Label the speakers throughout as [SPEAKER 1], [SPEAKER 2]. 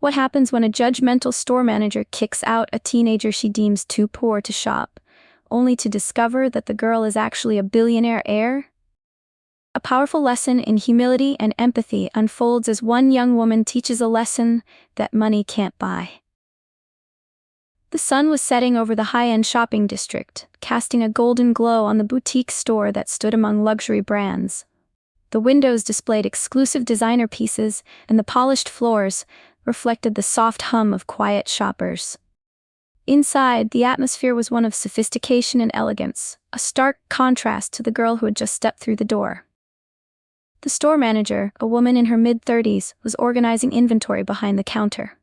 [SPEAKER 1] What happens when a judgmental store manager kicks out a teenager she deems too poor to shop, only to discover that the girl is actually a billionaire heir? A powerful lesson in humility and empathy unfolds as one young woman teaches a lesson that money can't buy. The sun was setting over the high-end shopping district, casting a golden glow on the boutique store that stood among luxury brands. The windows displayed exclusive designer pieces, and the polished floors reflected the soft hum of quiet shoppers. Inside, the atmosphere was one of sophistication and elegance, a stark contrast to the girl who had just stepped through the door. The store manager, a woman in her mid-30s, was organizing inventory behind the counter.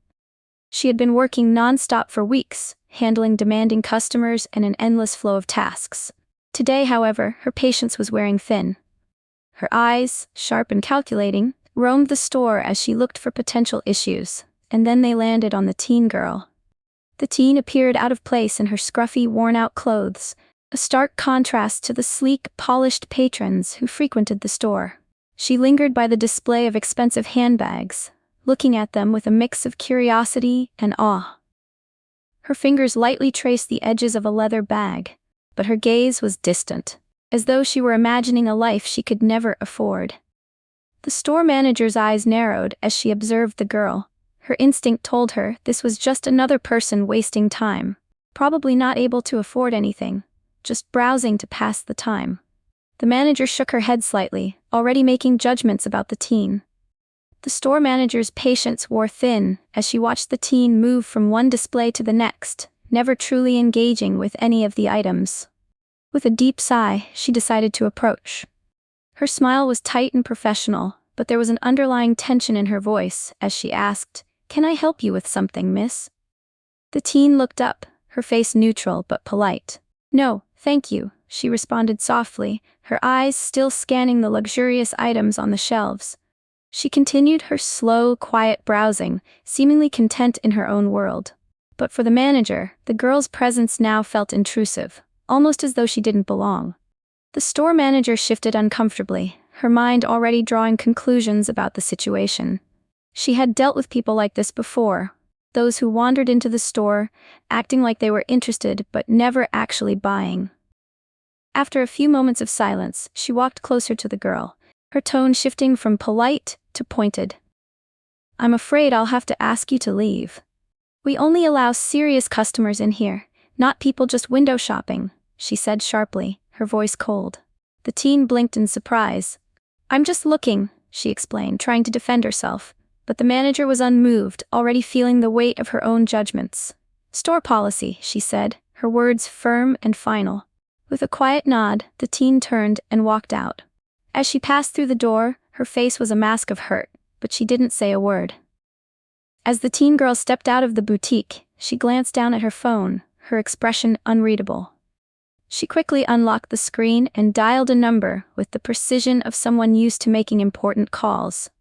[SPEAKER 1] She had been working non-stop for weeks, handling demanding customers and an endless flow of tasks. Today, however, her patience was wearing thin. Her eyes, sharp and calculating, roamed the store as she looked for potential issues, and then they landed on the teen girl. The teen appeared out of place in her scruffy, worn-out clothes, a stark contrast to the sleek, polished patrons who frequented the store. She lingered by the display of expensive handbags, looking at them with a mix of curiosity and awe. Her fingers lightly traced the edges of a leather bag, but her gaze was distant, as though she were imagining a life she could never afford. The store manager's eyes narrowed as she observed the girl. Her instinct told her this was just another person wasting time, probably not able to afford anything, just browsing to pass the time. The manager shook her head slightly, already making judgments about the teen. The store manager's patience wore thin as she watched the teen move from one display to the next, never truly engaging with any of the items. With a deep sigh, she decided to approach. Her smile was tight and professional, but there was an underlying tension in her voice as she asked, "Can I help you with something, miss?" The teen looked up, her face neutral but polite. "No, thank you," she responded softly, her eyes still scanning the luxurious items on the shelves. She continued her slow, quiet browsing, seemingly content in her own world. But for the manager, the girl's presence now felt intrusive, almost as though she didn't belong. The store manager shifted uncomfortably, her mind already drawing conclusions about the situation. She had dealt with people like this before, those who wandered into the store, acting like they were interested but never actually buying. After a few moments of silence, she walked closer to the girl, her tone shifting from polite to pointed. "I'm afraid I'll have to ask you to leave. We only allow serious customers in here, not people just window shopping," she said sharply, her voice cold. The teen blinked in surprise. "I'm just looking," she explained, trying to defend herself, but the manager was unmoved, already feeling the weight of her own judgments. "Store policy," she said, her words firm and final. With a quiet nod, the teen turned and walked out. As she passed through the door, her face was a mask of hurt, but she didn't say a word. As the teen girl stepped out of the boutique, she glanced down at her phone, her expression unreadable. She quickly unlocked the screen and dialed a number with the precision of someone used to making important calls.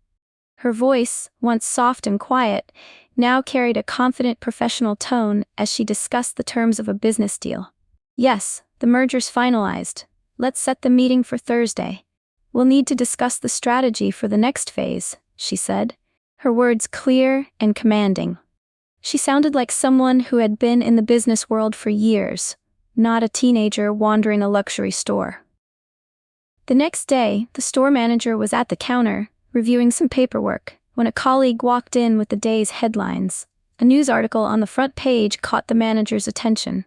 [SPEAKER 1] Her voice, once soft and quiet, now carried a confident professional tone as she discussed the terms of a business deal. "Yes, the merger's finalized. Let's set the meeting for Thursday. We'll need to discuss the strategy for the next phase," she said, her words clear and commanding. She sounded like someone who had been in the business world for years, not a teenager wandering a luxury store. The next day, the store manager was at the counter, reviewing some paperwork, when a colleague walked in with the day's headlines. A news article on the front page caught the manager's attention.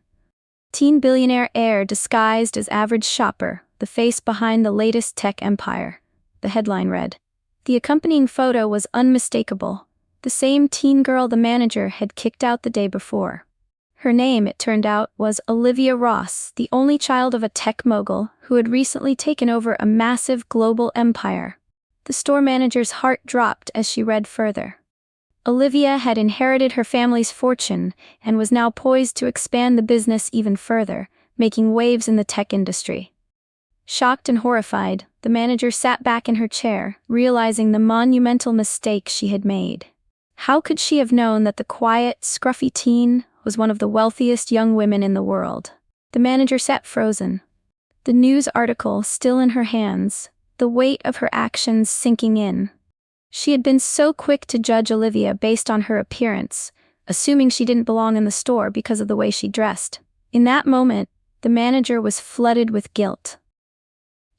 [SPEAKER 1] "Teen billionaire heir disguised as average shopper, the face behind the latest tech empire," the headline read. The accompanying photo was unmistakable, the same teen girl the manager had kicked out the day before. Her name, it turned out, was Olivia Ross, the only child of a tech mogul who had recently taken over a massive global empire. The store manager's heart dropped as she read further. Olivia had inherited her family's fortune and was now poised to expand the business even further, making waves in the tech industry. Shocked and horrified, the manager sat back in her chair, realizing the monumental mistake she had made. How could she have known that the quiet, scruffy teen was one of the wealthiest young women in the world? The manager sat frozen, the news article still in her hands, the weight of her actions sinking in. She had been so quick to judge Olivia based on her appearance, assuming she didn't belong in the store because of the way she dressed. In that moment, the manager was flooded with guilt.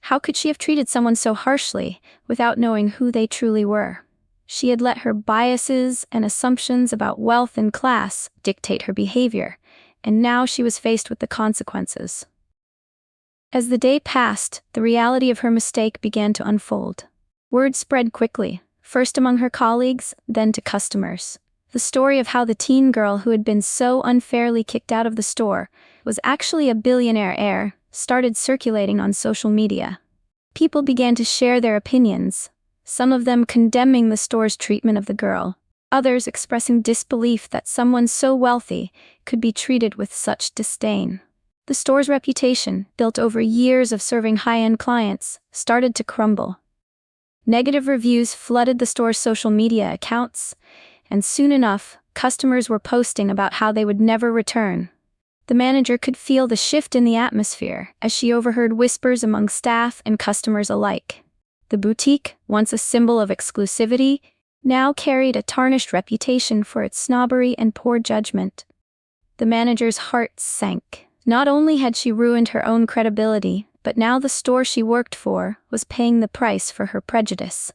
[SPEAKER 1] How could she have treated someone so harshly without knowing who they truly were? She had let her biases and assumptions about wealth and class dictate her behavior, and now she was faced with the consequences. As the day passed, the reality of her mistake began to unfold. Word spread quickly, first among her colleagues, then to customers. The story of how the teen girl who had been so unfairly kicked out of the store was actually a billionaire heir started circulating on social media. People began to share their opinions, some of them condemning the store's treatment of the girl, others expressing disbelief that someone so wealthy could be treated with such disdain. The store's reputation, built over years of serving high-end clients, started to crumble. Negative reviews flooded the store's social media accounts, and soon enough, customers were posting about how they would never return. The manager could feel the shift in the atmosphere as she overheard whispers among staff and customers alike. The boutique, once a symbol of exclusivity, now carried a tarnished reputation for its snobbery and poor judgment. The manager's heart sank. Not only had she ruined her own credibility, but now the store she worked for was paying the price for her prejudice.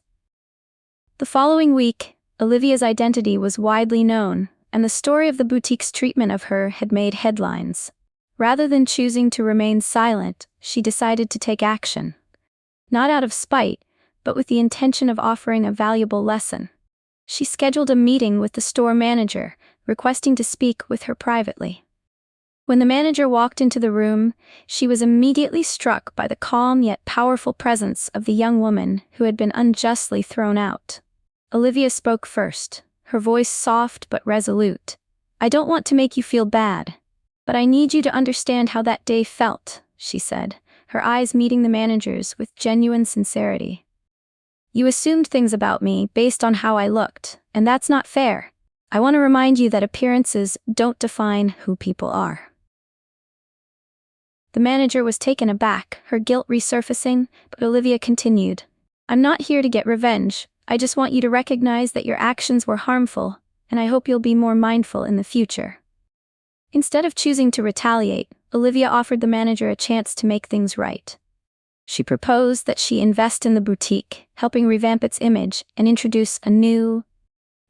[SPEAKER 1] The following week, Olivia's identity was widely known, and the story of the boutique's treatment of her had made headlines. Rather than choosing to remain silent, she decided to take action. Not out of spite, but with the intention of offering a valuable lesson. She scheduled a meeting with the store manager, requesting to speak with her privately. When the manager walked into the room, she was immediately struck by the calm yet powerful presence of the young woman who had been unjustly thrown out. Olivia spoke first, her voice soft but resolute. "I don't want to make you feel bad, but I need you to understand how that day felt," she said, her eyes meeting the manager's with genuine sincerity. "You assumed things about me based on how I looked, and that's not fair. I want to remind you that appearances don't define who people are." The manager was taken aback, her guilt resurfacing, but Olivia continued. "I'm not here to get revenge. I just want you to recognize that your actions were harmful, and I hope you'll be more mindful in the future." Instead of choosing to retaliate, Olivia offered the manager a chance to make things right. She proposed that she invest in the boutique, helping revamp its image and introduce a new,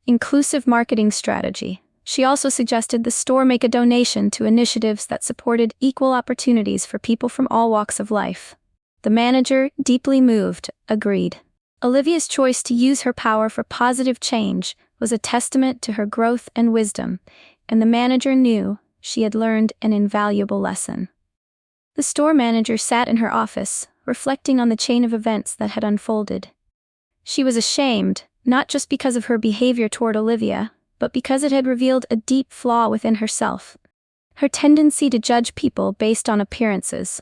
[SPEAKER 1] inclusive marketing strategy. She also suggested the store make a donation to initiatives that supported equal opportunities for people from all walks of life. The manager, deeply moved, agreed. Olivia's choice to use her power for positive change was a testament to her growth and wisdom, and the manager knew she had learned an invaluable lesson. The store manager sat in her office, reflecting on the chain of events that had unfolded. She was ashamed, not just because of her behavior toward Olivia, but because it had revealed a deep flaw within herself: her tendency to judge people based on appearances.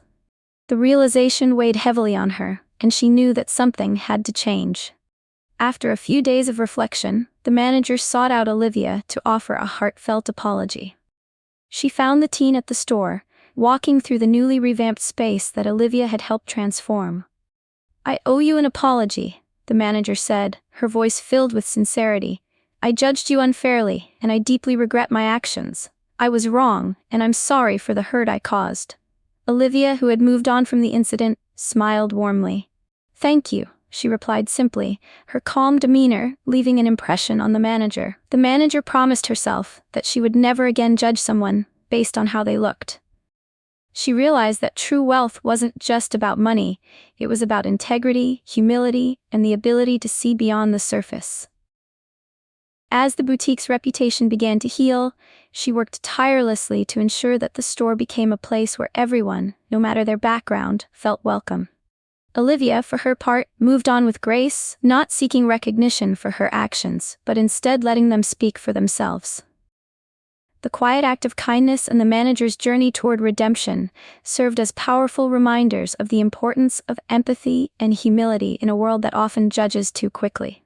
[SPEAKER 1] The realization weighed heavily on her, and she knew that something had to change. After a few days of reflection, the manager sought out Olivia to offer a heartfelt apology. She found the teen at the store, walking through the newly revamped space that Olivia had helped transform. "I owe you an apology," the manager said, her voice filled with sincerity. "I judged you unfairly, and I deeply regret my actions. I was wrong, and I'm sorry for the hurt I caused." Olivia, who had moved on from the incident, smiled warmly. "Thank you," she replied simply, her calm demeanor leaving an impression on the manager. The manager promised herself that she would never again judge someone based on how they looked. She realized that true wealth wasn't just about money, it was about integrity, humility, and the ability to see beyond the surface. As the boutique's reputation began to heal, she worked tirelessly to ensure that the store became a place where everyone, no matter their background, felt welcome. Olivia, for her part, moved on with grace, not seeking recognition for her actions, but instead letting them speak for themselves. The quiet act of kindness and the manager's journey toward redemption served as powerful reminders of the importance of empathy and humility in a world that often judges too quickly.